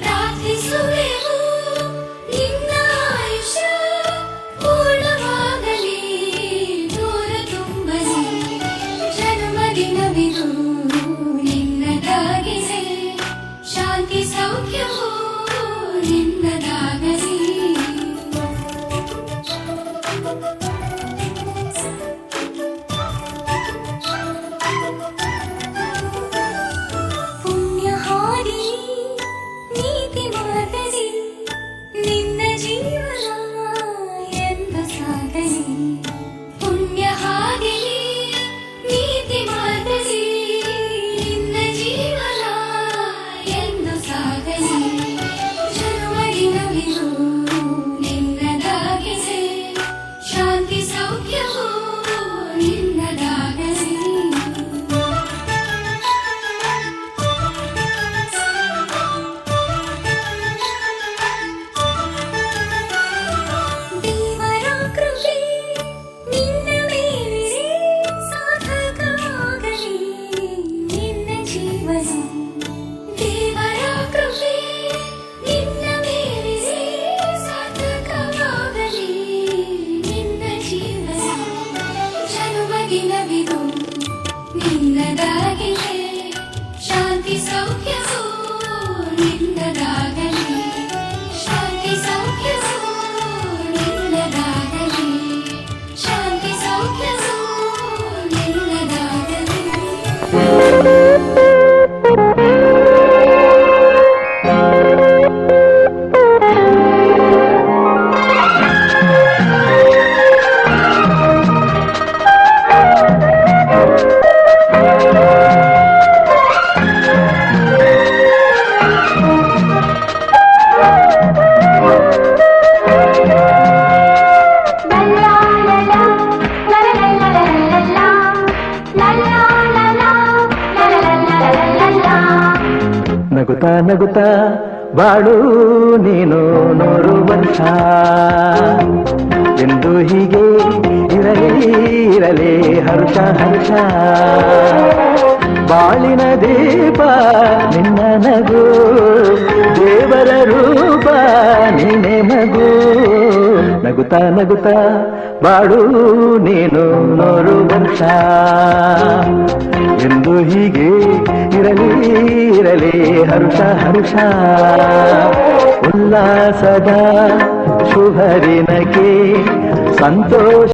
ಪ್ರಾರ್ಥಿಸುವೆವು ನಿನ್ನ ಆಯುಷ ಪೂರ್ಣವಾಗಲಿ ನೂರ ತುಂಬಲಿ ಜನ್ಮದಿನವಿದು ನಿನ್ನದಾಗಿದೆ ಶಾಂತಿ ಸೌಖ್ಯವು ನಿನ್ನದಾಗಲಿ ಪುಣ್ಯಹಾರಿ ನೀತಿ ಮಾರ್ಗದಿ ನಿನ್ನ ಜೀವನ ಎಂದು ಸಾಗಲಿ ಪುಣ್ಯಹಾರಿ ನೀತಿ ಮಾರ್ಗದಿ ನಿನ್ನ ಜೀವನ ಎಂದು ಸಾಗಲಿ ಜನ್ಮದಿನವಿದು ನಿನ್ನದಾಗಿದೆ ಶಾಂತಿ ಸೌಖ್ಯವು ನಿನ್ನದಾಗಲಿ ದೇವರ ಕೃಪೆ ನಿನ್ನ ಮೇಲಿರೆ ಸಾರ್ಥಕವಾಗಲಿ ನಿನ್ನ ಜೀವನ ದೇವರ ಕೃಪೆ ನಿನ್ನ ಮೇಲಿರೆ ಸಾರ್ಥಕವಾಗಲಿ ನಿನ್ನ ಜೀವನ ಜನ್ಮದಿನವಿದು ನಿನ್ನದಾಗಿದೆ ಶಾಂತಿ ಸೌಖ್ಯವು ನಿನ್ನದಾಗಲಿ ಶಾಂತಿ ಸೌಖ್ಯವು ನಿನ್ನದಾಗಲಿ ಶಾಂತಿ ಸೌಖ್ಯವು ನಿನ್ನದಾಗಲಿ ನಗುತ್ತಾ ನಗುತ್ತಾ ಬಾಳು ನೀನು 100 ವರ್ಷ ಎಂದು ಹೀಗೆ ಇರಲಿ ಇರಲಿ ಹರ್ಷ ಹರ್ಷ ಬಾಳಿನ ದೀಪ ನಿನ್ನ ನಗು ದೇವರ ರೂಪ ನೀನೆ ಮಗು ನಗುತ್ತಾ ನಗುತ್ತಾ ಬಾಳು ನೀನು 100 ವರ್ಷ ಎಂದು ಹೀಗೆ ಇರಲಿ ಇರಲಿ ಹರ್ಷ ಹರ್ಷ ಉಲ್ಲಾಸದ ಶುಭ ದಿನಕ್ಕೆ ಸಂತೋಷ